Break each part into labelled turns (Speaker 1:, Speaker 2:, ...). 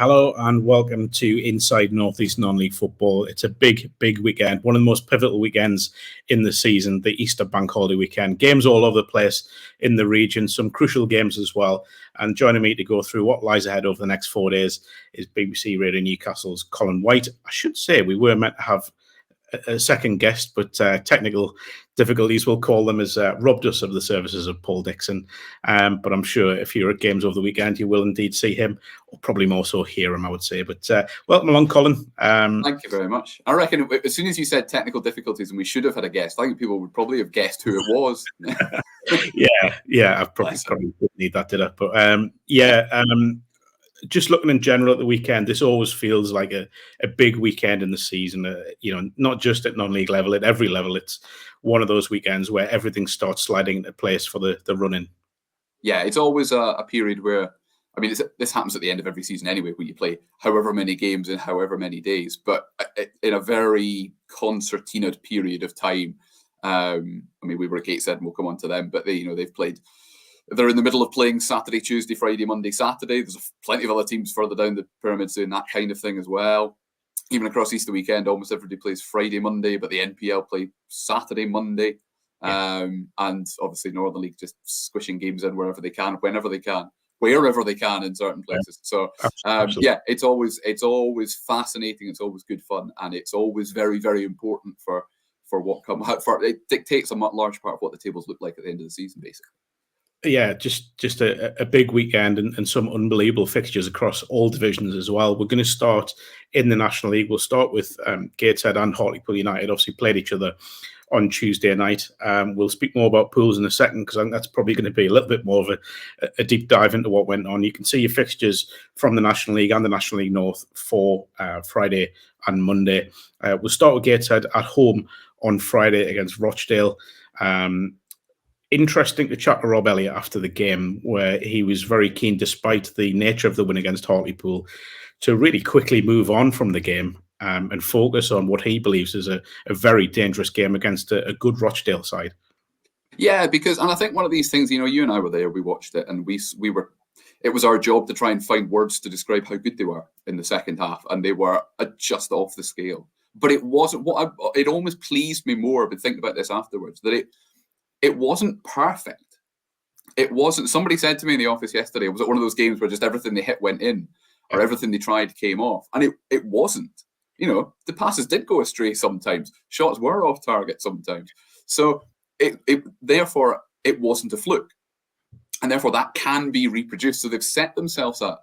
Speaker 1: Hello and welcome to Inside North East Non-League Football. It's a big weekend, one of the most pivotal weekends in the season, the Easter Bank Holiday weekend. Games all over the place in the region, some crucial games as well. And joining me to go through what lies ahead over the next 4 days is BBC Radio Newcastle's Colin White. I should say we were meant to have a second guest, but technical difficulties, we'll call them, has robbed us of the services of Paul Dixon. But I'm sure if you're at games over the weekend, you will indeed see him, or probably more so hear him, I would say. But welcome along, Colin.
Speaker 2: Thank you very much. I reckon as soon as you said technical difficulties and we should have had a guest, I think people would probably have guessed who it was.
Speaker 1: yeah, I probably didn't need that, did I? But just looking in general at the weekend, this always feels like a big weekend in the season. Not just at non-league level, at every level. It's one of those weekends where everything starts sliding into place for the run-in.
Speaker 2: Yeah, it's always a period where, I mean, this happens at the end of every season anyway, where you play however many games in however many days, but in a very concertinaed period of time. I mean, we were at Gateshead, and we'll come on to them, but they've played. They're in the middle of playing Saturday, Tuesday, Friday, Monday, Saturday. There's plenty of other teams further down the pyramids doing that kind of thing as well. Even across Easter weekend, almost everybody plays Friday, Monday, but the NPL play Saturday, Monday. Yeah. And obviously Northern League just squishing games in wherever they can, whenever they can, wherever they can in certain places. So, it's always fascinating. It's always good fun. And it's always very, very important for what comes out. It dictates a large part of what the tables look like at the end of the season, basically.
Speaker 1: Yeah, just a big weekend and some unbelievable fixtures across all divisions as well. We're going to start in the National League. We'll start with Gateshead and Hartlepool United. Obviously played each other on Tuesday night. We'll speak more about pools in a second, because I think that's probably going to be a little bit more of a deep dive into what went on. You can see your fixtures from the National League and the National League North for Friday and Monday. We'll start with Gateshead at home on Friday against Rochdale. Interesting to chat to Rob Elliott after the game, where he was very keen, despite the nature of the win against Hartlepool, to really quickly move on from the game and focus on what he believes is a very dangerous game against a good Rochdale side.
Speaker 2: Yeah, and I think one of these things, you and I were there, we watched it, and it was our job to try and find words to describe how good they were in the second half, and they were just off the scale. But it wasn't it almost pleased me more, but thinking about this afterwards, that it wasn't perfect. It wasn't. Somebody said to me in the office yesterday, was it one of those games where just everything they hit went in, or everything they tried came off? And it wasn't. The passes did go astray sometimes. Shots were off target sometimes. So therefore it wasn't a fluke, and therefore that can be reproduced. So they've set themselves a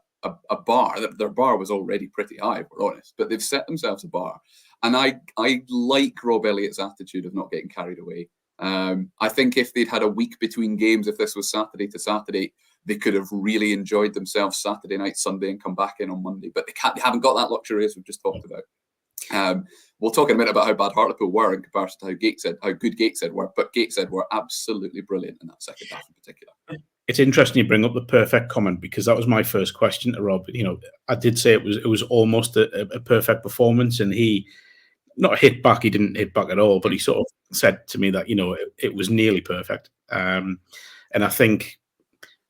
Speaker 2: bar. Their bar was already pretty high, if we're honest, but they've set themselves a bar. And I like Rob Elliott's attitude of not getting carried away. I think if they'd had a week between games, if this was Saturday to Saturday, they could have really enjoyed themselves Saturday night, Sunday, and come back in on Monday. But they haven't got that luxury, as we've just talked about. We'll talk in a minute about how bad Hartlepool were in comparison to how good Gateshead were. But Gateshead were absolutely brilliant in that second half in particular.
Speaker 1: It's interesting you bring up the perfect comment, because that was my first question to Rob. I did say it was almost a perfect performance, and he not hit back. He didn't hit back at all, but he sort of said to me that it was nearly perfect. And I think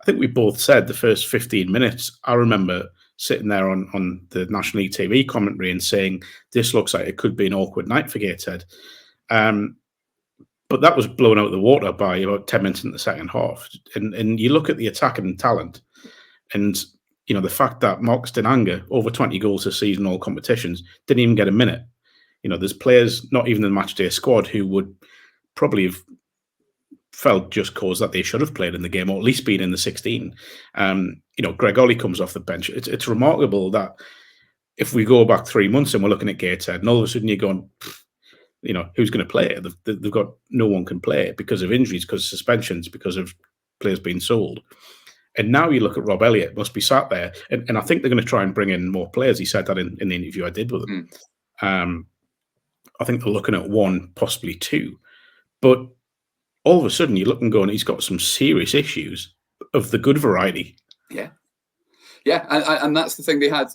Speaker 1: we both said the first 15 minutes. I remember sitting there on the National League TV commentary and saying, this looks like it could be an awkward night for Gateshead. But that was blown out of the water by about 10 minutes in the second half. And you look at the attacking talent, and the fact that Marcus Denanga, over 20 goals this season, all competitions, didn't even get a minute. There's players, not even in the matchday squad, who would probably have felt just cause that they should have played in the game, or at least been in the 16. Greg Ollie comes off the bench. It's remarkable that if we go back 3 months and we're looking at Gateshead, and all of a sudden you're going, who's going to play it? They've got no one can play it because of injuries, because of suspensions, because of players being sold. And now you look at Rob Elliott, must be sat there, and I think they're going to try and bring in more players. He said that in the interview I did with him. I think they're looking at one, possibly two. But all of a sudden, you look and go, and he's got some serious issues of the good variety.
Speaker 2: Yeah. And that's the thing. They had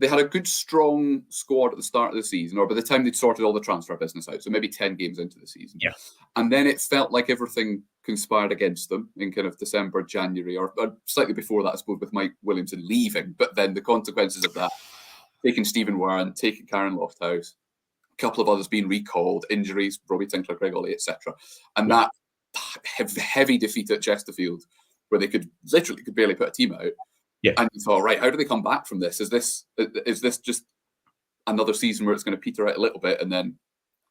Speaker 2: a good, strong squad at the start of the season, or by the time they'd sorted all the transfer business out. So maybe 10 games into the season.
Speaker 1: Yeah.
Speaker 2: And then it felt like everything conspired against them in kind of December, January, or slightly before that, I suppose, with Mike Williamson leaving. But then the consequences of that, taking Stephen Warren, taking Karen Lofthouse, a couple of others being recalled, injuries, Robbie Tinkler, Greg Ollie, etc. And that heavy defeat at Chesterfield, where they could barely put a team out.
Speaker 1: Yeah.
Speaker 2: And you thought, right, how do they come back from this? Is this just another season where it's going to peter out a little bit and then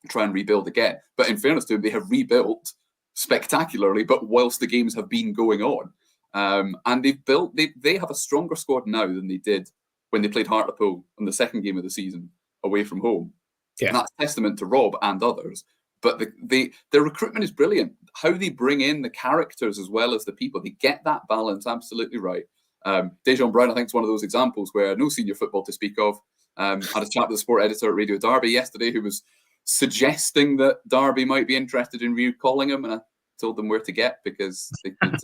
Speaker 2: try and rebuild again? But in fairness to them, they have rebuilt spectacularly, but whilst the games have been going on. And they have a stronger squad now than they did when they played Hartlepool in the second game of the season away from home.
Speaker 1: Yeah.
Speaker 2: And that's testament to Rob and others. But their recruitment is brilliant. How they bring in the characters as well as the people, they get that balance absolutely right. Dejan Brown, I think, is one of those examples where no senior football to speak of. Had a chat with the sport editor at Radio Derby yesterday who was suggesting that Derby might be interested in recalling him, and I told them where to get, because they could,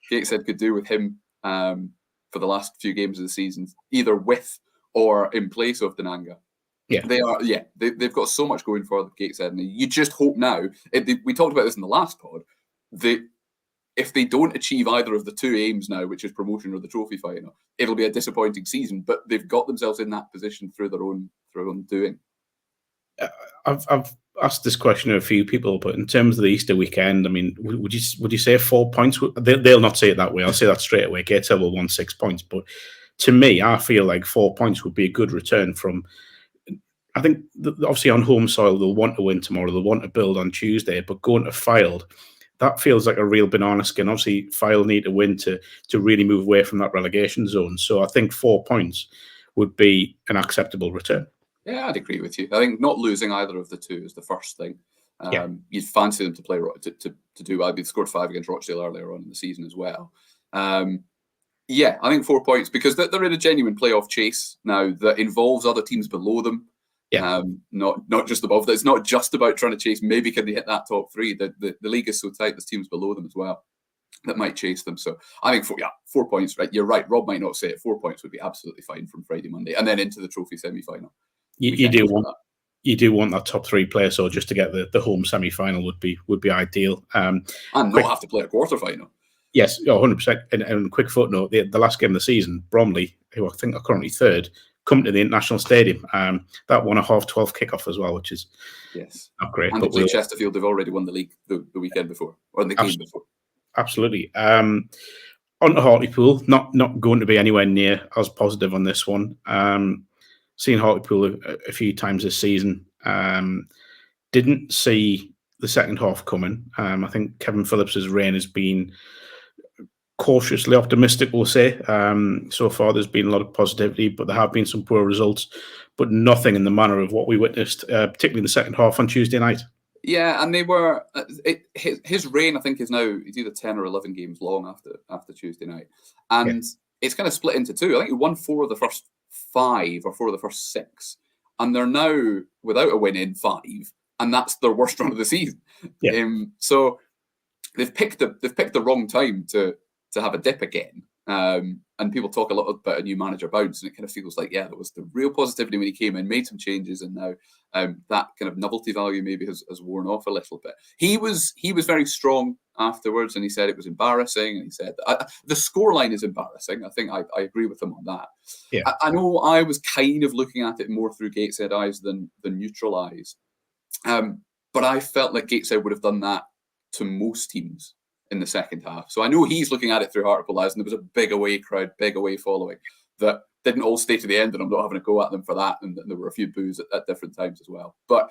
Speaker 2: Gateshead could do with him for the last few games of the season, either with or in place of Denanga.
Speaker 1: Yeah,
Speaker 2: they've got so much going for the Gateshead, and you just hope now. We talked about this in the last pod. If they don't achieve either of the two aims now, which is promotion or the trophy final, it'll be a disappointing season. But they've got themselves in that position through their own doing.
Speaker 1: I've asked this question to a few people, but in terms of the Easter weekend, I mean, would you say 4 points? They'll not say it that way. I'll say that straight away. Gateshead will want 6 points, but to me, I feel like 4 points would be a good return from. I think obviously on home soil they'll want to win tomorrow. They'll want to build on Tuesday, but going to Fylde, that feels like a real banana skin. Obviously, Fylde need to win to really move away from that relegation zone. So I think 4 points would be an acceptable return.
Speaker 2: Yeah, I'd agree with you. I think not losing either of the two is the first thing. You'd fancy them to play to do well. They scored 5 against Rochdale earlier on in the season as well. I think 4 points, because they're in a genuine playoff chase now that involves other teams below them. Not just above. It's not just about trying to chase. Maybe can they hit that top 3? The league is so tight. There's teams below them as well that might chase them. So I think 4 points. Right, you're right. Rob might not say it. 4 points would be absolutely fine from Friday, Monday, and then into the trophy semi-final. You
Speaker 1: do want that top 3 player, so just to get the home semi-final would be ideal.
Speaker 2: And not have to play a quarter final.
Speaker 1: Yes, 100%. And quick footnote: the last game of the season, Bromley, who I think are currently 3rd, come to the International Stadium. That won a 12:30 kickoff as well, which is not great.
Speaker 2: And but Chesterfield have already won the league the weekend before, or in the game before.
Speaker 1: Absolutely. On to Hartlepool, not going to be anywhere near as positive on this one. Seen Hartlepool a few times this season. Didn't see the second half coming. I think Kevin Phillips's reign has been cautiously optimistic, we'll say. So far, there's been a lot of positivity, but there have been some poor results, but nothing in the manner of what we witnessed, particularly in the second half on Tuesday night.
Speaker 2: Yeah, and they were his reign, I think, is now he's either 10 or 11 games long after Tuesday night, and it's kind of split into 2. I think he won 4 of the first 5 or 4 of the first 6, and they're now without a win in 5, and that's their worst run of the season. So they've picked the wrong time to have a dip again. And people talk a lot about a new manager bounce, and it kind of feels like, there was the real positivity when he came in, made some changes, and now that kind of novelty value maybe has worn off a little bit. He was very strong afterwards, and he said it was embarrassing, and he said the scoreline is embarrassing. I think I agree with him on that. I know I was kind of looking at it more through Gateshead eyes than neutral eyes, but I felt like Gateshead would have done that to most teams in the second half. So I know he's looking at it through Hartlepool eyes, and there was a big away crowd, big away following that didn't all stay to the end, and I'm not having to go at them for that, and there were a few boos at different times as well. But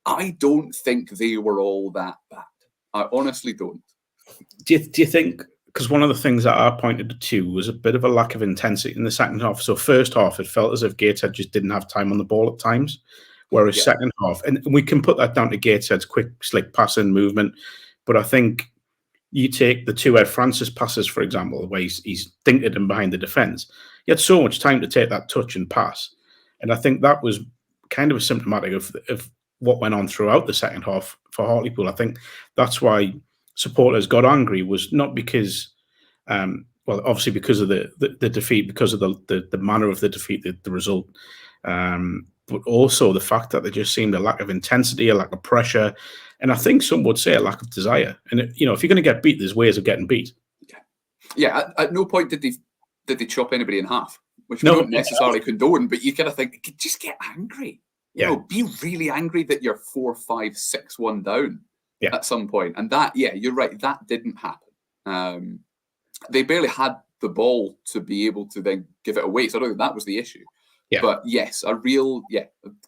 Speaker 2: I don't think they were all that bad. I honestly don't.
Speaker 1: Do you think, because one of the things that I pointed to was a bit of a lack of intensity in the second half. So first half, it felt as if Gateshead just didn't have time on the ball at times, whereas second half, and we can put that down to Gateshead's quick, slick passing movement, but I think you take the 2 Ed Francis passes, for example, where he's dinted him behind the defence. He had so much time to take that touch and pass. And I think that was kind of symptomatic of what went on throughout the second half for Hartlepool. I think that's why supporters got angry, was not because, obviously because of the defeat, because of the manner of the defeat, the result, but also the fact that there just seemed a lack of intensity, a lack of pressure. And I think some would say a lack of desire. And if you're going to get beat, there's ways of getting beat.
Speaker 2: Yeah. At no point did they chop anybody in half, which we
Speaker 1: No,
Speaker 2: don't necessarily condone. But you kind of think, just get angry. Be really angry that you're 4-5-6-1 down at some point. And that, you're right, that didn't happen. They barely had the ball to be able to then give it away. So I don't think that was the issue. Yeah. But yes, a real,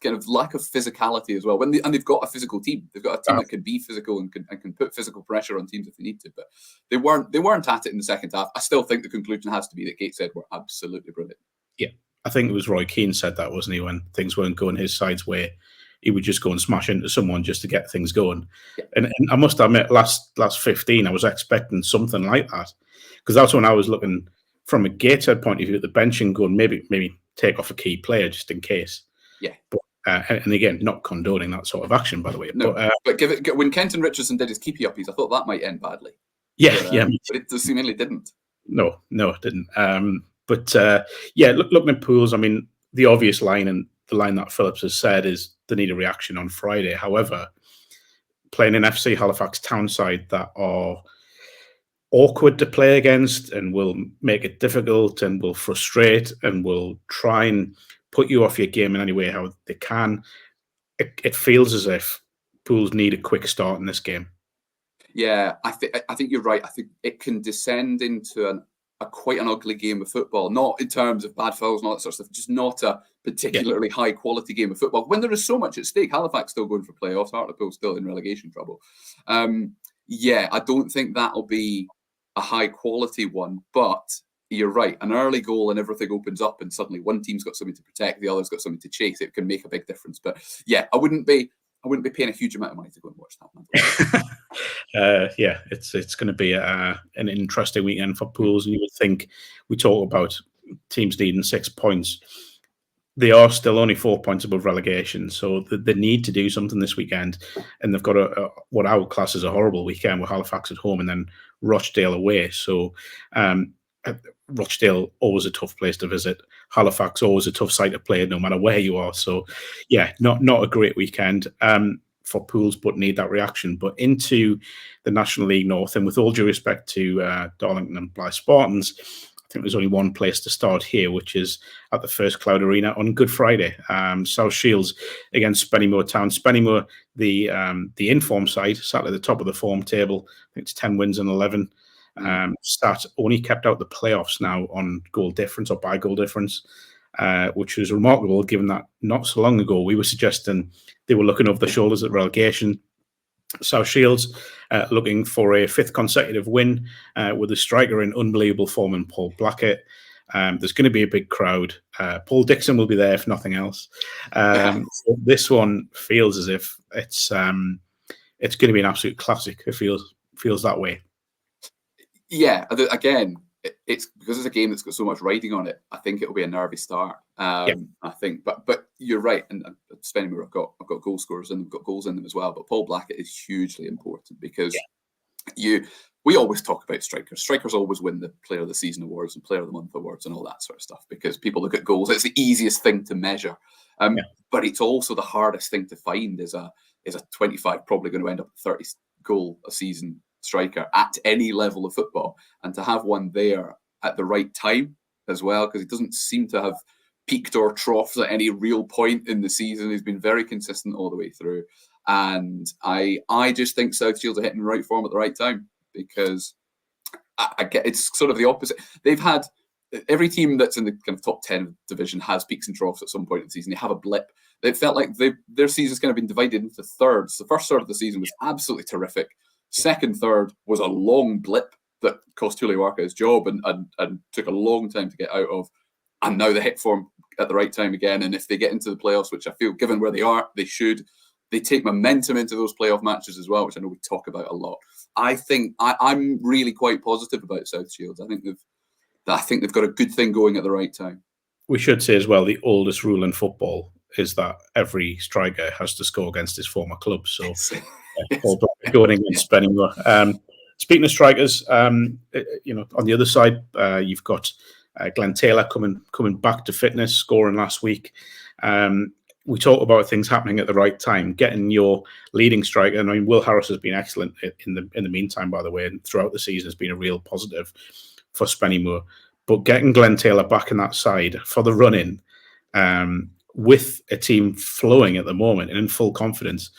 Speaker 2: kind of lack of physicality as well. And they've got a physical team. They've got a team that can be physical and can put physical pressure on teams if they need to. But they weren't at it in the second half. I still think the conclusion has to be that Gateshead were absolutely brilliant.
Speaker 1: Yeah, I think it was Roy Keane said that, wasn't he, when things weren't going his side's way, he would just go and smash into someone just to get things going. Yeah. And I must admit, last 15, I was expecting something like that, because that's when I was looking from a Gateshead point of view at the bench and going maybe take off a key player just in case.
Speaker 2: Yeah.
Speaker 1: But, and again, not condoning that sort of action, by the way.
Speaker 2: No, but when Kenton Richardson did his keepy uppies, I thought that might end badly.
Speaker 1: Yeah,
Speaker 2: but it seemingly didn't.
Speaker 1: No, it didn't. Looking at Pools, I mean, the obvious line and the line that Phillips has said is they need a reaction on Friday. However, playing an FC Halifax town side that are awkward to play against and will make it difficult and will frustrate and will try and put you off your game in any way how they can, it feels as if Pools need a quick start in this game.
Speaker 2: Yeah, I think you're right. I think it can descend into quite an ugly game of football, not in terms of bad fouls and all that sort of stuff, just not a particularly high quality game of football when there is so much at stake. Halifax still going for playoffs, Hartlepool still in relegation trouble. I don't think that'll be a high quality one, but you're right. An early goal and everything opens up, and suddenly one team's got something to protect, the other's got something to chase. It can make a big difference. But yeah, I wouldn't be paying a huge amount of money to go and watch that.
Speaker 1: It's going to be an interesting weekend for Pools, and you would think we talk about teams needing 6 points. They are still only 4 points above relegation, so they need to do something this weekend. And they've got what I would class as a horrible weekend with Halifax at home and then Rochdale away. So Rochdale, always a tough place to visit. Halifax, always a tough side to play, no matter where you are. So, not a great weekend for Pools, but need that reaction. But into the National League North, and with all due respect to Darlington and Blyth Spartans, I think there's only one place to start here, which is at the First Cloud Arena on Good Friday. South Shields against Spennymoor Town. Spennymoor, the inform side, sat at the top of the form table. I think it's 10 wins and 11. Stat only kept out the playoffs now on goal difference or by goal difference, which was remarkable given that not so long ago we were suggesting they were looking over the shoulders at relegation. South Shields looking for a 5th consecutive win with a striker in unbelievable form in Paul Blackett. There's going to be a big crowd. Paul Dixon will be there if nothing else. So this one feels as if it's going to be an absolute classic. It feels that way.
Speaker 2: Yeah, again, it's because it's a game that's got so much riding on it. I think it'll be a nervy start. I think, but you're right. And Spennymoor have got goal scorers and they've got goals in them as well. But Paul Blackett is hugely important because we always talk about strikers. Strikers always win the Player of the Season awards and Player of the Month awards and all that sort of stuff because people look at goals. It's the easiest thing to measure, but it's also the hardest thing to find. Is a 25 probably going to end up 30 goal a season striker at any level of football, and to have one there at the right time as well, because he doesn't seem to have peaked or troughs at any real point in the season. He's been very consistent all the way through, and I just think South Shields are hitting the right form at the right time because I get it's sort of the opposite. They've had every team that's in the kind of top 10 division has peaks and troughs at some point in the season. They have a blip. It felt like their season's kind of been divided into thirds. The first third of the season was absolutely terrific. Second third was a long blip that cost Julio Arca his job and took a long time to get out of. And now they hit form at the right time again. And if they get into the playoffs, which I feel, given where they are, they should, they take momentum into those playoff matches as well, which I know we talk about a lot. I think I'm really quite positive about South Shields. I think they've got a good thing going at the right time. We
Speaker 1: should say as well, the oldest rule in football is that every striker has to score against his former club. So going against Spennymoor. Speaking of strikers, on the other side, you've got Glenn Taylor coming back to fitness, scoring last week. we talk about things happening at the right time, getting your leading striker. And I mean, Will Harris has been excellent in the meantime, by the way, and throughout the season has been a real positive for Spennymoor. But getting Glenn Taylor back in that side for the run-in, with a team flowing at the moment and in full confidence,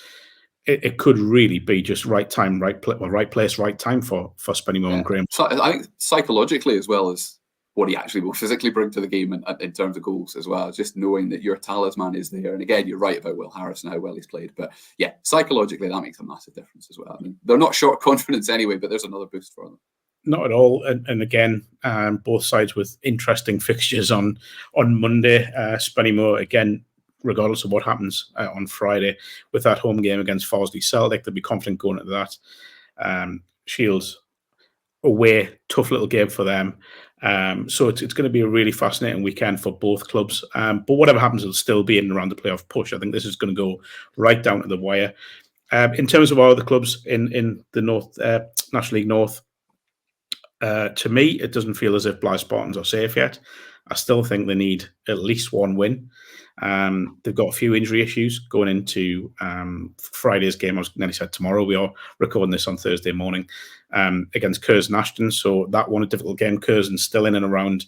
Speaker 1: it could really be just right time, right place, right time for Spennymoor and Graham.
Speaker 2: So I think psychologically, as well as what he actually will physically bring to the game in terms of goals as well, just knowing that your talisman is there. And again, you're right about Will Harris and how well he's played. But yeah, psychologically, that makes a massive difference as well. I mean, they're not short confidence anyway, but there's another boost for them.
Speaker 1: Not at all. And again, both sides with interesting fixtures on Monday. Spennymoor, again, regardless of what happens on Friday, with that home game against Farsley Celtic, they'll be confident going into that. Shields away, tough little game for them. So it's going to be a really fascinating weekend for both clubs. But whatever happens, it'll still be in and around the playoff push. I think this is going to go right down to the wire. In terms of our other clubs in the North, National League North, to me, it doesn't feel as if Blythe Spartans are safe yet. I still think they need at least one win. They've got a few injury issues going into Friday's game. I was nearly said tomorrow. We are recording this on Thursday morning against Curzon Ashton. So that one a difficult game. Curzon still in and around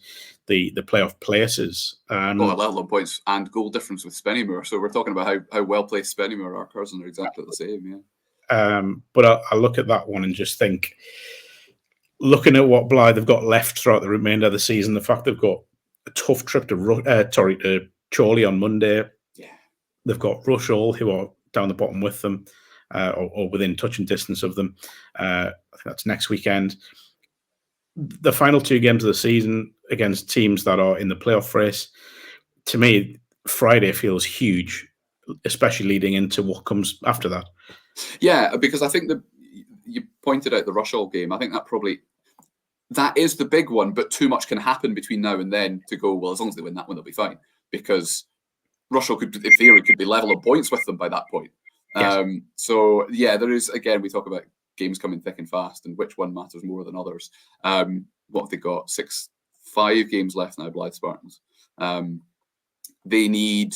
Speaker 1: the playoff places.
Speaker 2: Let alone points and goal difference with Spennymoor. So we're talking about how well placed Spennymoor are. Curzon are exactly the same. Yeah.
Speaker 1: But I look at that one and just think, looking at what Blythe have got left throughout the remainder of the season, the fact they've got a tough trip to Chorley on Monday.
Speaker 2: Yeah.
Speaker 1: They've got Rush Hall, who are down the bottom with them, or within touching distance of them. I think that's next weekend. The final two games of the season against teams that are in the playoff race, to me, Friday feels huge, especially leading into what comes after that.
Speaker 2: Yeah, because I think you pointed out the Rush Hall game. I think that is the big one, but too much can happen between now and then to go, well, as long as they win that one, they'll be fine. Because Rush Hall could, in theory, be level of points with them by that point. Yes. So, yeah, there is, again, we talk about games coming thick and fast and which one matters more than others. What have they got? 5 games left now, Blythe Spartans. They need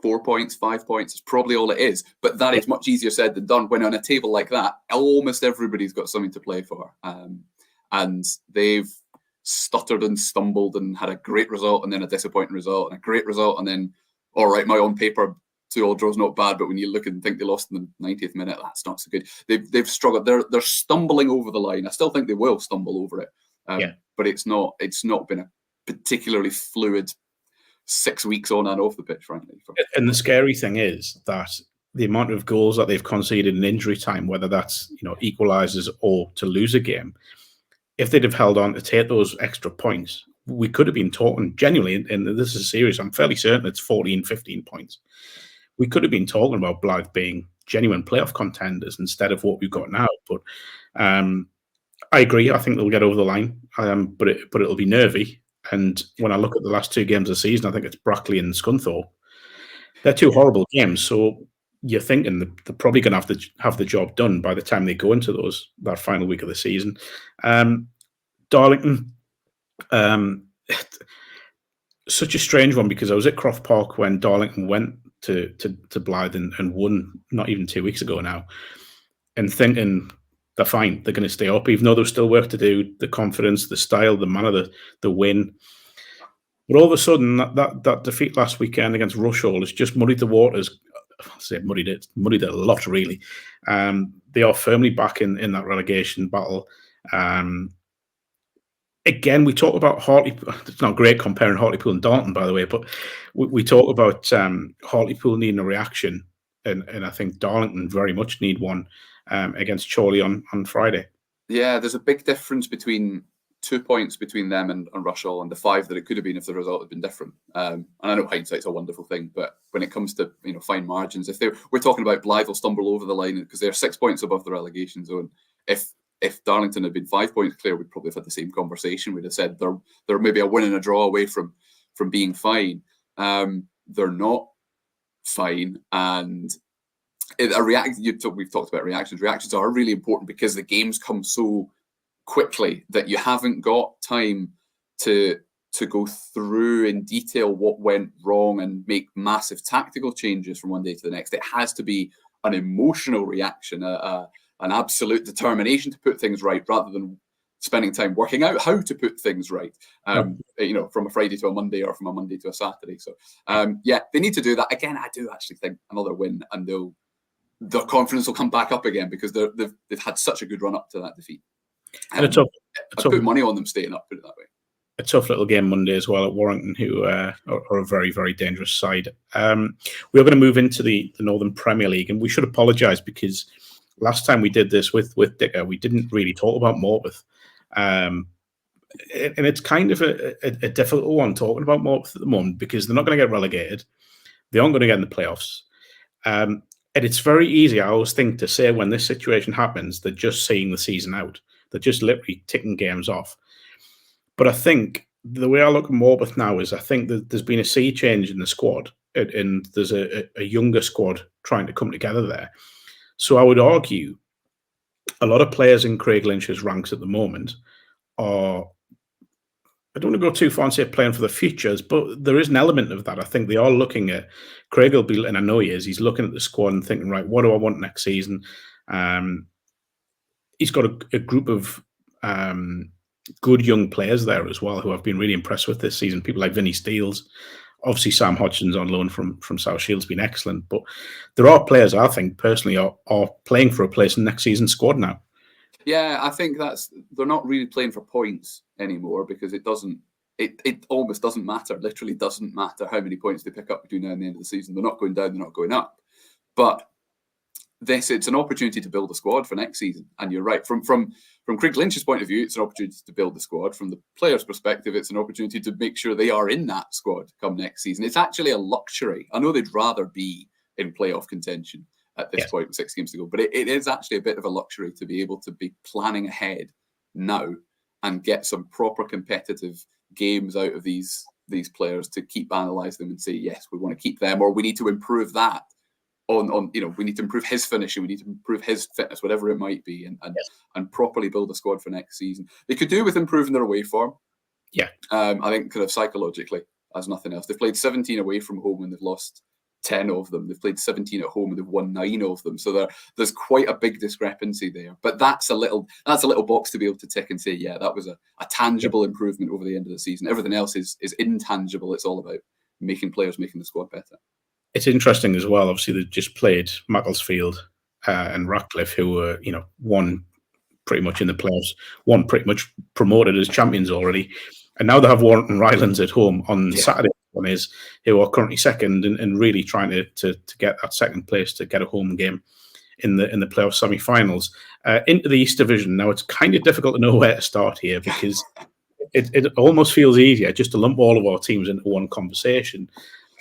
Speaker 2: 4 points, 5 points. It's probably all it is. But that is much easier said than done. When on a table like that, almost everybody's got something to play for. And they've stuttered and stumbled and had a great result and then a disappointing result and a great result and then, all right, my own paper, 2-2 draws not bad, but when you look and think they lost in the 90th minute, that's not so good. They've struggled. They're stumbling over the line. I still think they will stumble over it. But it's not been a particularly fluid 6 weeks on and off the pitch, frankly.
Speaker 1: And the scary thing is that the amount of goals that they've conceded in injury time, whether that's equalizers or to lose a game, if they'd have held on to take those extra points, we could have been talking genuinely, and this is serious, I'm fairly certain it's 14, 15 points. We could have been talking about Blythe being genuine playoff contenders instead of what we've got now. But I agree. I think they'll get over the line, but it'll be nervy. And when I look at the last 2 games of the season, I think it's Brackley and Scunthorpe. They're 2 horrible games. So you're thinking they're probably going to have the job done by the time they go into that final week of the season. Darlington, such a strange one, because I was at Croft Park when Darlington went to Blythe and won not even 2 weeks ago now, and thinking they're fine, they're going to stay up, even though there's still work to do, the confidence, the style, the manner, the win. But all of a sudden, that defeat last weekend against Rush Hall has just muddied the waters. I say muddied it a lot, really. They are firmly back in that relegation battle. Again, we talk about Hartlepool. It's not great comparing Hartlepool and Darlington, by the way, but we talk about Hartlepool needing a reaction, and I think Darlington very much need one against Chorley on Friday.
Speaker 2: Yeah, there's a big difference between 2 points between them and Rush Hall and the 5 that it could have been if the result had been different. And I know hindsight's a wonderful thing, but when it comes to fine margins, we're talking about Blythe will stumble over the line because they're 6 points above the relegation zone. If Darlington had been 5 points clear, we'd probably have had the same conversation. We'd have said they're maybe a win and a draw away from being fine. They're not fine, and we've talked about reactions. Reactions are really important because the games come so quickly that you haven't got time to to go through in detail what went wrong and make massive tactical changes from one day to the next. It has to be an emotional reaction, an absolute determination to put things right, rather than spending time working out how to put things right, from a Friday to a Monday or from a Monday to a Saturday. So, they need to do that. Again, I do actually think another win and their confidence will come back up again, because they've had such a good run up to that defeat.
Speaker 1: And
Speaker 2: I'd put money on them staying up, put it that way.
Speaker 1: A tough little game Monday as well at Warrington, who are a very, very dangerous side. We're going to move into the Northern Premier League, and we should apologise because last time we did this with Dicker, we didn't really talk about Morpeth. And it's kind of a difficult one talking about Morpeth at the moment, because they're not going to get relegated. They aren't going to get in the playoffs. And it's very easy, I always think, to say when this situation happens, they're just seeing the season out. They're just literally ticking games off. But I think the way I look at Morpeth now is I think that there's been a sea change in the squad, and there's a younger squad trying to come together there. So I would argue a lot of players in Craig Lynch's ranks at the moment are, I don't want to go too far and say playing for the futures, but there is an element of that. I think they are looking at, Craig will be, and I know he is, he's looking at the squad and thinking, right, what do I want next season? He's got a group of good young players there as well who I've been really impressed with this season. People like Vinny Steels, obviously Sam Hodgson's on loan from South Shield's been excellent, but there are players I think personally are playing for a place in next season's squad now.
Speaker 2: Yeah, I think they're not really playing for points anymore, because it almost doesn't matter, literally doesn't matter how many points they pick up between now and the end of the season. They're not going down, they're not going up. But it's an opportunity to build a squad for next season. And you're right, from Craig Lynch's point of view, it's an opportunity to build the squad. From the players' perspective, it's an opportunity to make sure they are in that squad come next season. It's actually a luxury. I know they'd rather be in playoff contention at this point with 6 games to go, but it is actually a bit of a luxury to be able to be planning ahead now and get some proper competitive games out of these players, to keep analysing them and say, yes, we want to keep them, or we need to improve that. We need to improve his finishing, we need to improve his fitness, whatever it might be, and properly build a squad for next season. They could do with improving their away form.
Speaker 1: Yeah.
Speaker 2: I think kind of psychologically, as nothing else. They've played 17 away from home and they've lost 10 of them. They've played 17 at home and they've won 9 of them. So there's quite a big discrepancy there. But that's a little box to be able to tick and say, yeah, that was a tangible improvement over the end of the season. Everything else is intangible. It's all about making the squad better.
Speaker 1: It's interesting as well. Obviously, they just played Macclesfield and Ratcliffe, who were, one pretty much in the playoffs, one pretty much promoted as champions already, and now they have Warrington Rylands at home on Saturday. One is who are currently second and really trying to get that second place, to get a home game in the playoff semi-finals into the East Division. Now it's kind of difficult to know where to start here, because it almost feels easier just to lump all of our teams into one conversation.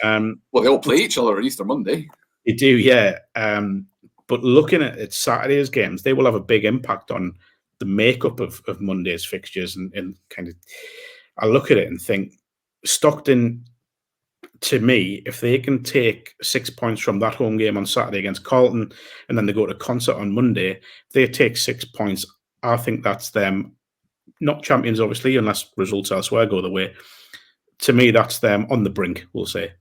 Speaker 2: Well, they all play each other on Easter Monday.
Speaker 1: They do, yeah. But looking at Saturday's games, they will have a big impact on the makeup of Monday's fixtures. And kind of, I look at it and think, Stockton, to me, if they can take 6 points from that home game on Saturday against Carlton, and then they go to Concert on Monday, if they take 6 points, I think that's them. Not champions, obviously, unless results elsewhere go the way. To me, that's them on the brink, we'll say.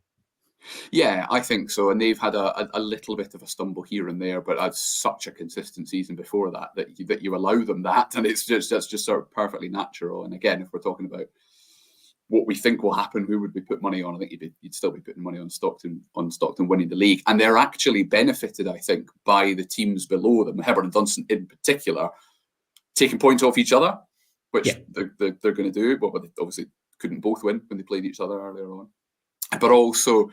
Speaker 2: Yeah, I think so. And they've had a little bit of a stumble here and there, but had such a consistent season before that you allow them that, and that's just sort of perfectly natural. And again, if we're talking about what we think will happen, who would we put money on? I think you'd still be putting money on Stockton winning the league, and they're actually benefited, I think, by the teams below them, Hebburn and Dunstan in particular, taking points off each other, which they're going to do. But they obviously couldn't both win when they played each other earlier on, but also.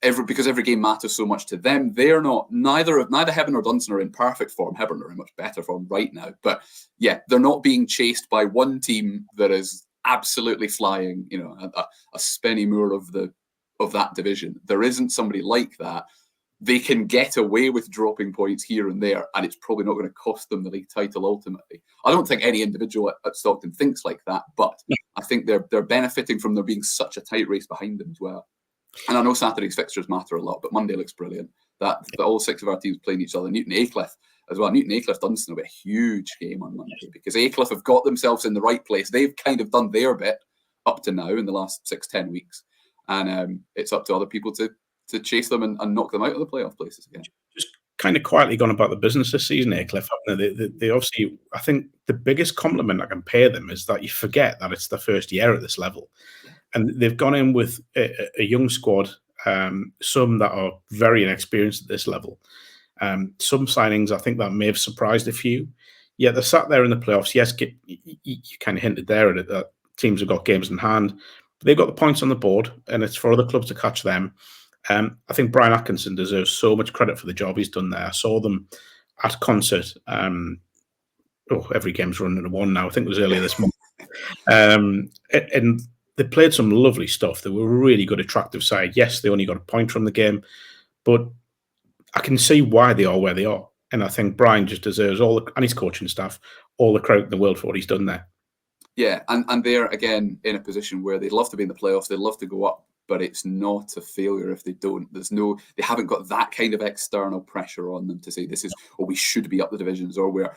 Speaker 2: Because every game matters so much to them, they're neither Hebburn nor Dunstan are in perfect form. Hebburn are in much better form right now, but yeah, they're not being chased by one team that is absolutely flying, a Spenny Moore of that division. There isn't somebody like that. They can get away with dropping points here and there, and it's probably not going to cost them the league title ultimately. I don't think any individual at Stockton thinks like that, but I think they're benefiting from there being such a tight race behind them as well. And I know Saturday's fixtures matter a lot, but Monday looks brilliant. That all 6 of our teams playing each other. Newton Aycliffe as well. Newton Aycliffe Dunstan will be a huge game on Monday, because Aycliffe have got themselves in the right place. They've kind of done their bit up to now in the last 6-10 weeks, and it's up to other people to chase them and knock them out of the playoff places again.
Speaker 1: Just kind of quietly gone about the business this season here, Cliff. They obviously, I think the biggest compliment I can pay them is that you forget that it's the first year at this level.
Speaker 2: Yeah.
Speaker 1: And they've gone in with a young squad, some that are very inexperienced at this level. Some signings, I think, that may have surprised a few. Yeah, they're sat there in the playoffs. Yes, you kind of hinted there at it that teams have got games in hand. But they've got the points on the board, and it's for other clubs to catch them. I think Brian Atkinson deserves so much credit for the job he's done there. I saw them at concert. Every game's running to one now. I think it was earlier this month. And they played some lovely stuff. They were a really good, attractive side. Yes, they only got a point from the game, but I can see why they are where they are. And I think Brian just deserves and his coaching staff, all the credit in the world for what he's done there.
Speaker 2: Yeah, and they're, again, in a position where they'd love to be in the playoffs, they'd love to go up, but it's not a failure if they don't. They haven't got that kind of external pressure on them to say we should be up the divisions, or we're,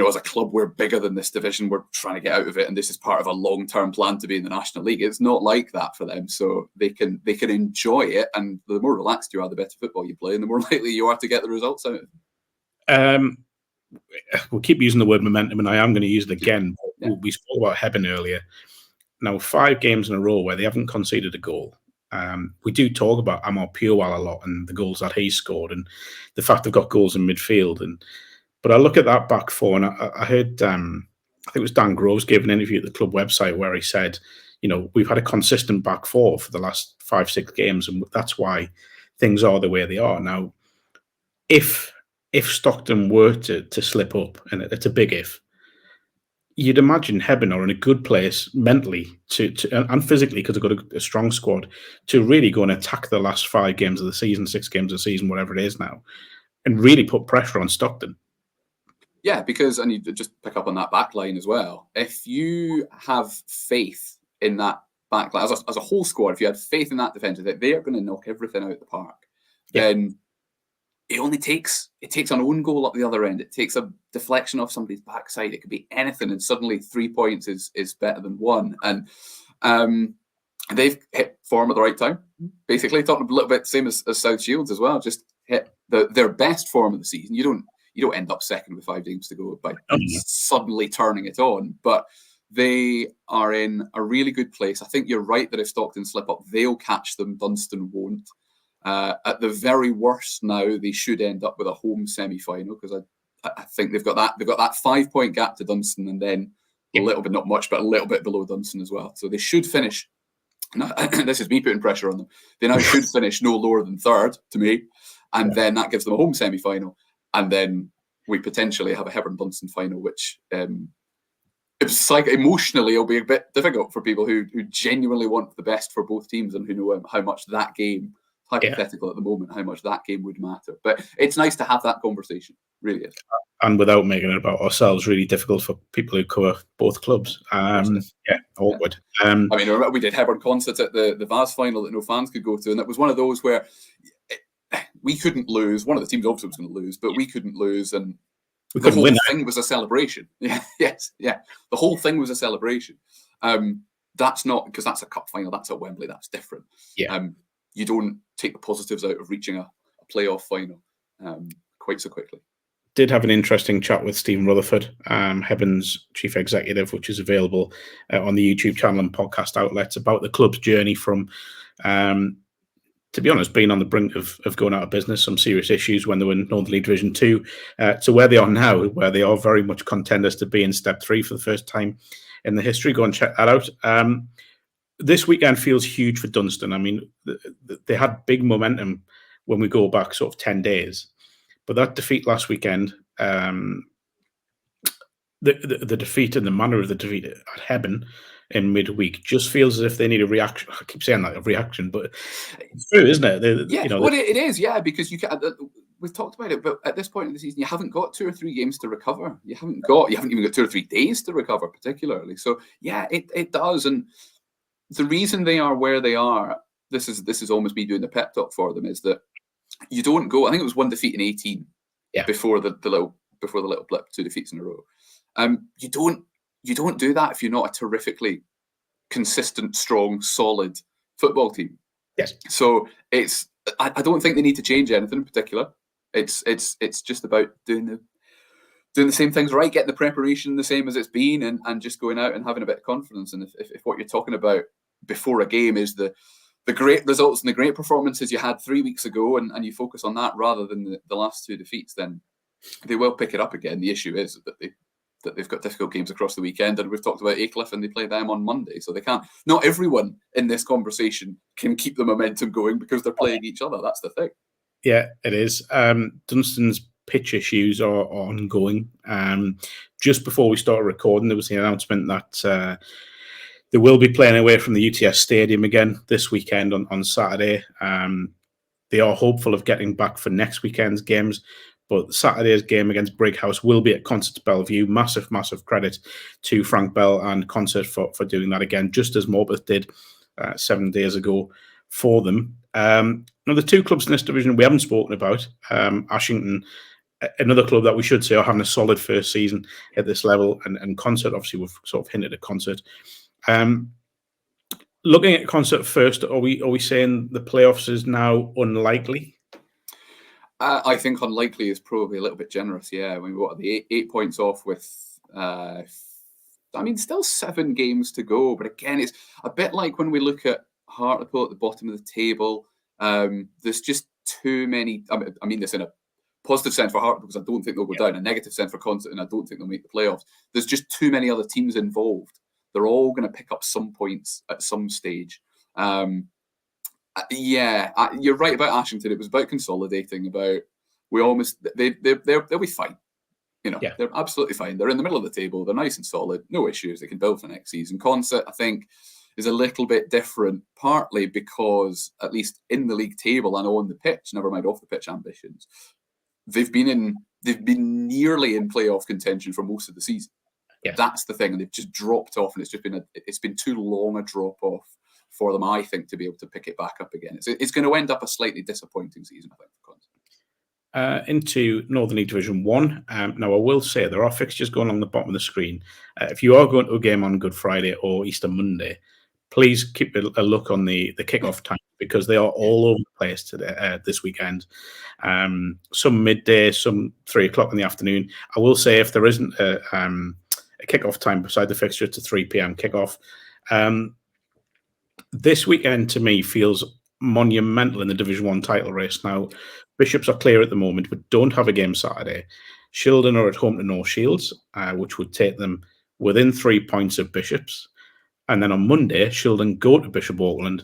Speaker 2: as a club, we're bigger than this division, we're trying to get out of it, and this is part of a long-term plan to be in the National League. It's not like that for them, so they can enjoy it, and the more relaxed you are, the better football you play, and the more likely you are to get the results out of it.
Speaker 1: We'll keep using the word momentum, and I am going to use it again. Yeah. We spoke about Hebben earlier. Now, 5 games in a row where they haven't conceded a goal. We do talk about Amor Puewal a lot and the goals that he scored, and the fact they've got goals in midfield. But I look at that back four, and I heard, I think it was Dan Groves gave an interview at the club website where he said, we've had a consistent back four for the last 5-6 games, and that's why things are the way they are. Now, if Stockton were to slip up, and it's a big if, you'd imagine Hebben are in a good place mentally and physically, because they've got a strong squad, to really go and attack the last 5 games of the season, 6 games of the season, whatever it is now, and really put pressure on Stockton.
Speaker 2: Yeah, because, and you just pick up on that back line as well, if you have faith in that back line, as a whole squad, if you had faith in that defence, that they are going to knock everything out of the park, then it takes an own goal up the other end. It takes a deflection off somebody's backside. It could be anything, and suddenly 3 points is better than 1. And they've hit form at the right time. Basically, talking a little bit same as South Shields as well. Just hit their best form of the season. You don't end up second with 5 games to go by suddenly turning it on, but they are in a really good place. I think you're right that if Stockton slip up, they'll catch them. Dunstan won't. At the very worst, now they should end up with a home semi-final, because I think they've got that 5-point gap to Dunstan, and then a little bit, not much, but a little bit below Dunstan as well. So they should finish. This is me putting pressure on them. They now should finish no lower than 3rd to me, and then that gives them a home semi-final, and then we potentially have a Hebburn-Dunstan final, which emotionally will be a bit difficult for people who genuinely want the best for both teams, and who know how much that game, hypothetical at the moment, how much that game would matter. But it's nice to have that conversation, really is. And
Speaker 1: without making it about ourselves, really difficult for people who cover both clubs. Awkward.
Speaker 2: I mean, remember we did Hebburn Concert at the Vaz final that no fans could go to, and it was one of those where we couldn't lose. One of the teams obviously was going to lose, but we couldn't lose, and the whole thing was a celebration. The whole thing was a celebration. That's not, because that's a cup final, that's at Wembley, that's different. You don't take the positives out of reaching a playoff final quite so quickly.
Speaker 1: Did have an interesting chat with Stephen Rutherford, Hebburn's chief executive, which is available on the YouTube channel and podcast outlets, about the club's journey from, to be honest, being on the brink of going out of business, some serious issues when they were in Northern League Division 2, to where they are now, where they are very much contenders to be in Step 3 for the first time in the history. Go and check that out. This weekend feels huge for Dunstan. I mean, they had big momentum when we go back sort of 10 days. But that defeat last weekend, the defeat and the manner of the defeat at Hebben in midweek just feels as if they need a reaction. I keep saying that, a reaction, but it's true, isn't it?
Speaker 2: It is, because you can. We've talked about it, but at this point in the season, you haven't got 2 or 3 games to recover. You haven't even got 2 or 3 days to recover, particularly. So it does. And the reason they are where they are, this is almost me doing the pep talk for them, is that you don't go. I think it was 1 defeat in 18 before the little blip, 2 defeats in a row. You don't do that if you're not a terrifically consistent, strong, solid football team.
Speaker 1: Yes.
Speaker 2: So I don't think they need to change anything in particular. It's just about doing the same things right, getting the preparation the same as it's been, and just going out and having a bit of confidence. And if what you're talking about before a game is the great results and the great performances you had 3 weeks ago, and you focus on that rather than the last 2 defeats, then they will pick it up again. The issue is that they've got difficult games across the weekend, and we've talked about Aycliffe, and they play them on Monday, so they can't. Not everyone in this conversation can keep the momentum going because they're playing each other. That's the thing.
Speaker 1: Yeah, it is. Dunstan's pitch issues are ongoing. Just before we started recording, there was the announcement that they will be playing away from the UTS Stadium again this weekend on Saturday. They are hopeful of getting back for next weekend's games, but Saturday's game against Brighouse will be at Concert Bellevue. Massive, massive credit to Frank Bell and Concert for doing that again, just as Morpeth did 7 days ago for them. Now, the 2 clubs in this division we haven't spoken about, Ashington, another club that we should say are having a solid first season at this level, and Concert, obviously we've sort of hinted at Concert. Looking at Concert first, are we saying the playoffs is now unlikely?
Speaker 2: I think unlikely is probably a little bit generous. Yeah, I mean, what are the 8 points off with? Still 7 games to go. But again, it's a bit like when we look at Hartlepool at the bottom of the table. There's just too many. I mean this in a positive sense for Hartlepool, because I don't think they'll go down. A negative sense for Concert, and I don't think they'll make the playoffs. There's just too many other teams involved. They're all going to pick up some points at some stage. You're right about Ashington. It was about consolidating. They'll be fine. They're absolutely fine. They're in the middle of the table. They're nice and solid. No issues. They can build for next season. Concert, I think, is a little bit different, partly because, at least in the league table and on the pitch, never mind off the pitch ambitions, they've been nearly in playoff contention for most of the season. Yeah. That's the thing, and they've just dropped off, and it's been too long a drop off for them, I think, to be able to pick it back up again. It's going to end up a slightly disappointing season, I think, for Concert.
Speaker 1: Into Northern League Division 1. Now, I will say there are fixtures going on the bottom of the screen. If you are going to a game on Good Friday or Easter Monday, please keep a look on the kickoff time, because they are all over the place today, this weekend. Some midday, some 3 o'clock in the afternoon. I will say, if there isn't a kickoff time beside the fixture, it's a 3 p.m. kickoff. This weekend, to me, feels monumental in the Division 1 title race. Now, Bishops are clear at the moment, but don't have a game Saturday. Shildon are at home to North Shields, which would take them within 3 points of Bishops. And then on Monday, Shildon go to Bishop Auckland.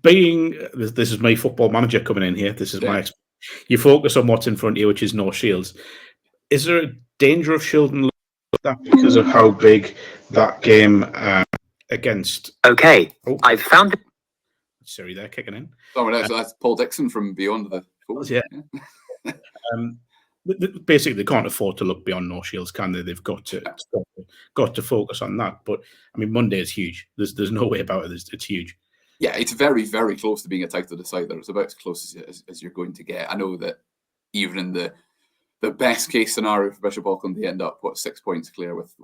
Speaker 1: This is my football manager coming in here. This is you focus on what's in front of you, which is North Shields. Is there a danger of Shildon that because of how big that game against?
Speaker 3: Okay, I've found.
Speaker 1: Sorry, they're kicking in.
Speaker 2: Oh, that's Paul Dixon from Beyond the Fold.
Speaker 1: Yeah. Basically, they can't afford to look beyond North Shields, can they? They've got to focus on that. But I mean, Monday is huge. There's no way about it. It's huge.
Speaker 2: Yeah, it's very, very close to being a title decider. It's about as close as you're going to get. I know that even in the best case scenario for Bishop Auckland, they end up 6 points clear with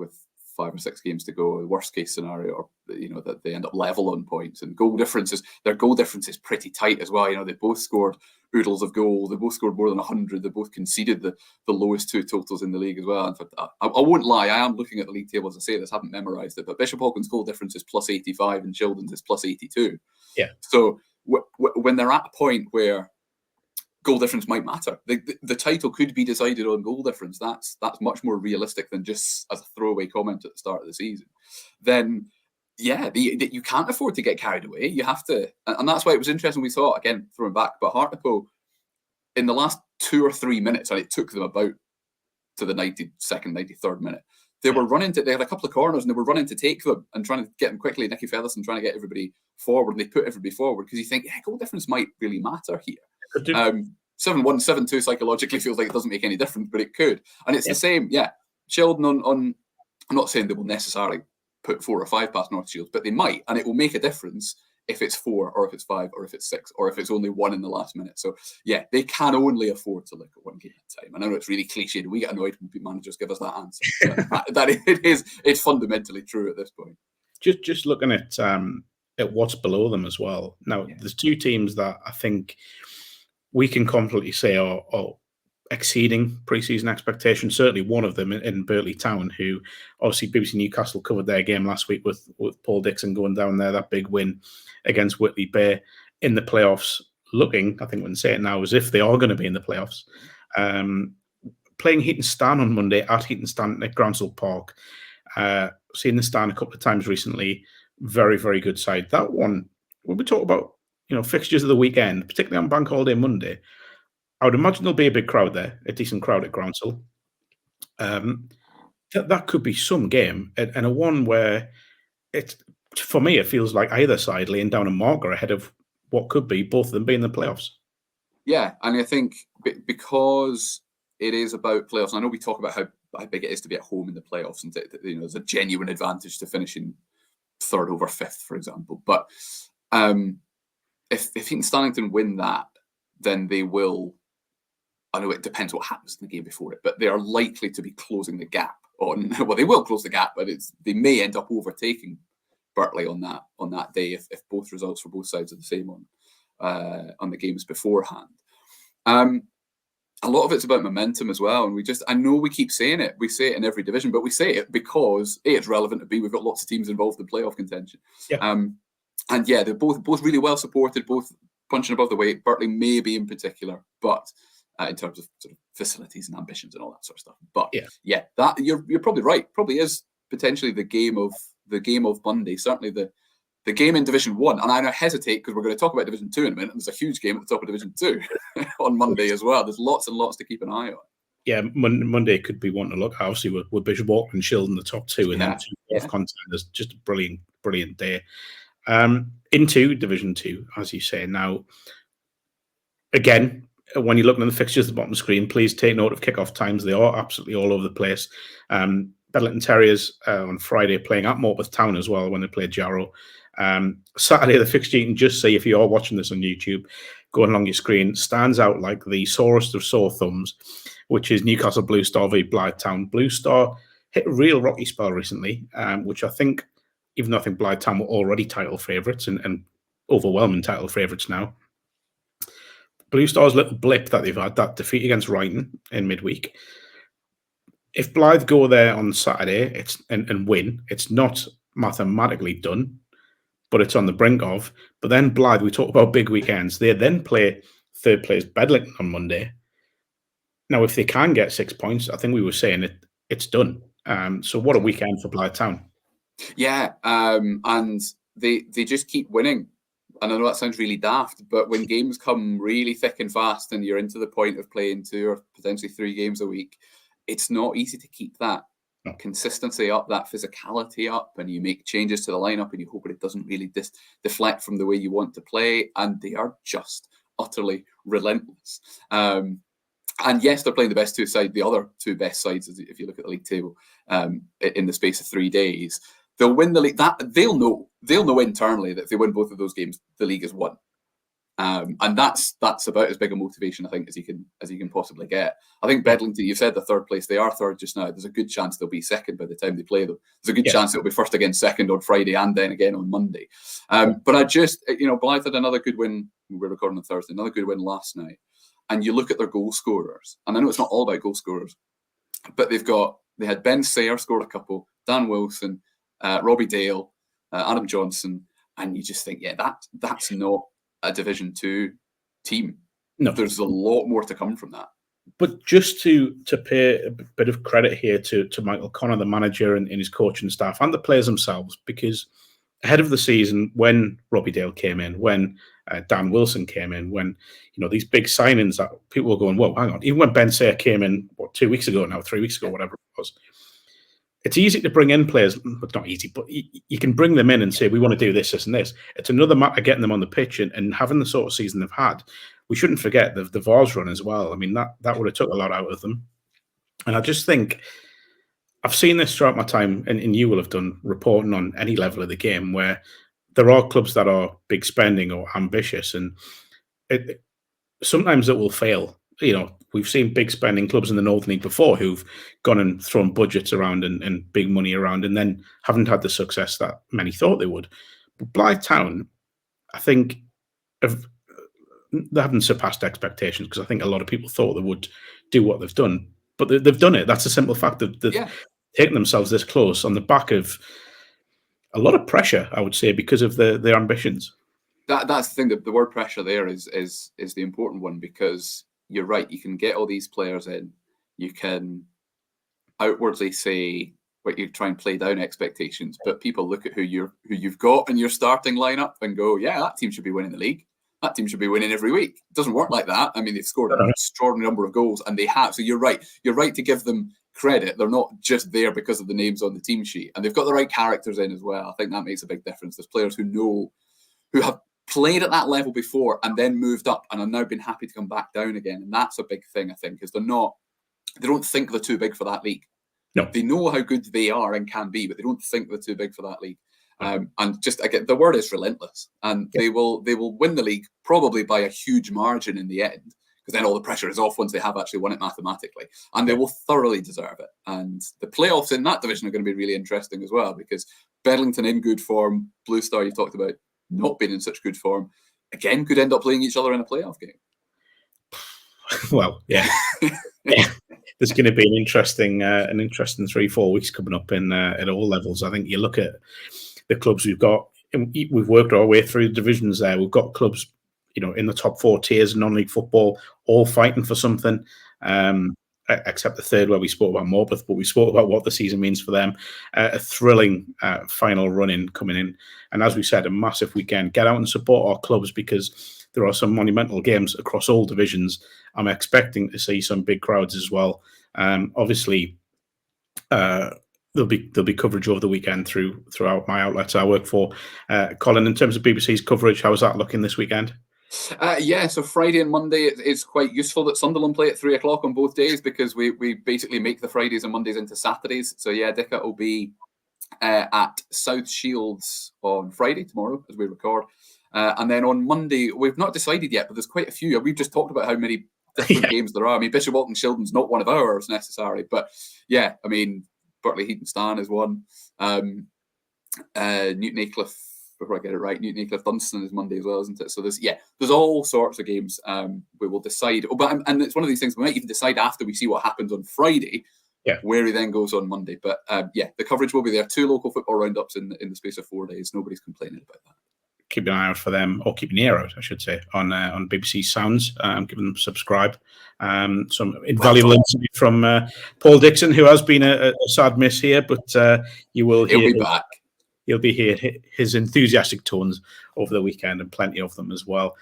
Speaker 2: 5 or 6 games to go. The worst case scenario, that they end up level on points, and their goal difference is pretty tight as well. They both scored oodles of goals. They both scored more than 100. They both conceded the lowest 2 totals in the league as well. In fact, I won't lie, I am looking at the league table as I say this, haven't memorised it, but Bishop Auckland's goal difference is plus 85 and Shildon's is plus 82.
Speaker 1: Yeah.
Speaker 2: So when they're at a point where goal difference might matter, the title could be decided on goal difference. That's much more realistic than just as a throwaway comment at the start of the season. Then, yeah, you can't afford to get carried away. You have to, and that's why it was interesting. We saw, again, throwing back, but Hartlepool in the last 2 or 3 minutes, and it took them about to the 92nd, 93rd minute. They were they had a couple of corners, and they were running to take them and trying to get them quickly. Nicky Featherstone trying to get everybody forward, and they put everybody forward because you think, goal difference might really matter here. 7-1, 7-2 psychologically feels like it doesn't make any difference, but it could. And it's the same, Shildon on I'm not saying they will necessarily put 4 or 5 past North Shields, but they might, and it will make a difference if it's 4 or if it's 5 or if it's 6 or if it's only 1 in the last minute. So yeah, they can only afford to look at one game at a time. I know it's really cliched. We get annoyed when managers give us that answer. But it's fundamentally true at this point.
Speaker 1: Just looking at what's below them as well. Now, there's 2 teams that I think we can confidently say are exceeding pre-season expectations. Certainly one of them in Burtley Town, who obviously BBC Newcastle covered their game last week with Paul Dixon going down there, that big win against Whitley Bay in the playoffs, looking, I think we can say it now, as if they are going to be in the playoffs. Playing Heaton Stan on Monday at Heaton Stan at Grantsell Park. Seen the Stan a couple of times recently. Very, very good side. That one, when we talk about fixtures of the weekend, particularly on Bank Holiday Monday, I would imagine there'll be a big crowd there, a decent crowd at Grantsell. That could be some game, and a one where for me, it feels like either side laying down a marker ahead of what could be both of them being in the playoffs.
Speaker 2: Yeah, and I think because it is about playoffs, and I know we talk about how big it is to be at home in the playoffs, and there's a genuine advantage to finishing 3rd over 5th, for example. But if Heaton Stannington win that, then they will. I know it depends what happens in the game before it, but they are likely to be closing the gap on. Well, they will close the gap, but they may end up overtaking Burtley on that day if both results for both sides are the same on the games beforehand. A lot of it's about momentum as well, and I know we keep saying it. We say it in every division, but we say it because A, it's relevant, and B, we've got lots of teams involved in playoff contention.
Speaker 1: Yeah.
Speaker 2: And yeah, they're both really well supported, both punching above the weight. Burtley maybe in particular, but in terms of sort of facilities and ambitions and all that sort of stuff. But yeah, that you're probably right. Probably is potentially the game of Monday. Certainly the game in Division 1. And I now hesitate because we're going to talk about Division 2 in a minute. And there's a huge game at the top of Division 2 on Monday as well. There's lots and lots to keep an eye on.
Speaker 1: Yeah, Monday could be one to look. Obviously, with Bishop Auckland and Shildon, the top 2, and then 2 off contenders. Just a brilliant day. Into Division 2, as you say. Now, again, when you're looking at the fixtures at the bottom of the screen, please take note of kickoff times. They are absolutely all over the place. Bedlington Terriers on Friday playing at Morpeth Town as well when they play Jarrow. Saturday, the fixture you can just see if you are watching this on YouTube, going along your screen, stands out like the sorest of sore thumbs, which is Newcastle Blue Star v Blythe Town. Blue Star hit a real rocky spell recently, which I think, even though I think Blythe Town were already title favourites and overwhelming title favourites now, Blue Star's little blip that they've had, that defeat against Wrighton in midweek. If Blythe go there on Saturday and win, it's not mathematically done, but it's on the brink of. But then Blythe, we talk about big weekends. They then play 3rd place Bedlington on Monday. Now, if they can get 6 points, I think we were saying it's done. So what a weekend for Blythe Town.
Speaker 2: Yeah, and they just keep winning. And I know that sounds really daft, but when games come really thick and fast and you're into the point of playing 2 or potentially 3 games a week, it's not easy to keep that consistency up, that physicality up, and you make changes to the lineup and you hope that it doesn't really deflect from the way you want to play. And they are just utterly relentless. And yes, they're playing the best the other 2 best sides, if you look at the league table, in the space of 3 days. They'll win the league. They'll know internally that if they win both of those games, the league is won. And that's about as big a motivation, I think, as you can possibly get. I think Bedlington, you've said the 3rd place, they are 3rd just now. There's a good chance they'll be 2nd by the time they play them. There's a good chance they'll be 1st against 2nd on Friday and then again on Monday. But I just, Blythe had another good win. We're recording on Thursday, another good win last night. And you look at their goal scorers, and I know it's not all about goal scorers, but they had Ben Sayer scored a couple, Dan Wilson, Robbie Dale, Adam Johnson, and you just think, yeah, that's not a Division 2 team.
Speaker 1: No,
Speaker 2: there's a lot more to come from that.
Speaker 1: But just to pay a bit of credit here to Michael Connor, the manager, and his coaching staff, and the players themselves, because ahead of the season, when Robbie Dale came in, when Dan Wilson came in, when these big signings that people were going, whoa, hang on, even when Ben Sayer came in, 2 weeks ago now, 3 weeks ago, whatever it was. It's easy to bring in players, but not easy, but you can bring them in and say, we want to do this, this, and this. It's another matter getting them on the pitch and having the sort of season they've had. We shouldn't forget the Vars run as well. I mean, that would have took a lot out of them. And I just think, I've seen this throughout my time, and you will have done reporting on any level of the game, where there are clubs that are big spending or ambitious, and sometimes it will fail. We've seen big spending clubs in the Northern League before who've gone and thrown budgets around and big money around and then haven't had the success that many thought they would. But Blythe Town, I think, they haven't surpassed expectations, because I think a lot of people thought they would do what they've done. But they've done it. That's a simple fact. They've taken themselves this close on the back of a lot of pressure, I would say, because of their ambitions.
Speaker 2: That's the thing. The word pressure there is the important one, because you're right. You can get all these players in. You can outwardly say what you try and play down expectations, but people look at who you've got in your starting lineup and go, yeah, that team should be winning the league. That team should be winning every week. It doesn't work like that. I mean, they've scored an extraordinary number of goals, and they have. So you're right. You're right to give them credit. They're not just there because of the names on the team sheet, and they've got the right characters in as well. I think that makes a big difference. There's players who have played at that level before and then moved up and have now been happy to come back down again. And that's a big thing, I think, is they don't think they're too big for that league.
Speaker 1: No.
Speaker 2: They know how good they are and can be, but they don't think they're too big for that league. And just again, the word is relentless, and they will win the league probably by a huge margin in the end, because then all the pressure is off once they have actually won it mathematically, and they will thoroughly deserve it. And the playoffs in that division are going to be really interesting as well, because Bedlington in good form, Blue Star you talked about not being in such good form, again could end up playing each other in a playoff game.
Speaker 1: Well, yeah. There's going to be an interesting 3-4 weeks coming up at all levels. I think you look at the clubs we've got, and we've worked our way through the divisions there. We've got clubs, in the top 4 tiers of non-league football, all fighting for something, except the third, where we spoke about Morpeth, but we spoke about what the season means for them. A thrilling final run-in coming in. And as we said, a massive weekend. Get out and support our clubs, because there are some monumental games across all divisions. I'm expecting to see some big crowds as well. Obviously, there'll be coverage over the weekend throughout my outlets I work for. Colin, in terms of BBC's coverage, how is that looking this weekend?
Speaker 2: So Friday and Monday, it's quite useful that Sunderland play at 3 o'clock on both days, because we basically make the Fridays and Mondays into Saturdays. So yeah, Dickett will be at South Shields on Friday, tomorrow, as we record. And then on Monday, we've not decided yet, but there's quite a few. We've just talked about how many different games there are. I mean, Bishop Walton Shildon's not one of ours necessarily, but yeah, I mean, Berkeley Heaton Stan is one. Newton Aycliffe, before I get it right, Newton Aycliffe Dunstan is Monday as well, isn't it? So there's all sorts of games. We will decide. And it's one of these things we might even decide after we see what happens on Friday, where he then goes on Monday. But the coverage will be there. 2 local football roundups in the space of 4 days. Nobody's complaining about that.
Speaker 1: Keep an eye out for them, or keep an ear out, I should say, on BBC Sounds. Give them subscribe. Some invaluable interview from Paul Dixon, who has been a sad miss here, but you will hear.
Speaker 2: He'll be back.
Speaker 1: You'll be hearing his enthusiastic tones over the weekend, and plenty of them as well.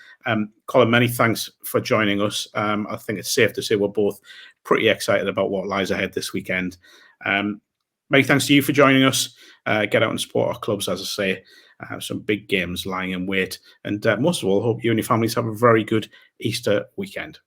Speaker 1: Colin, many thanks for joining us. I think it's safe to say we're both pretty excited about what lies ahead this weekend. Many thanks to you for joining us. Get out and support our clubs, as I say. Some big games lying in wait. And most of all, hope you and your families have a very good Easter weekend.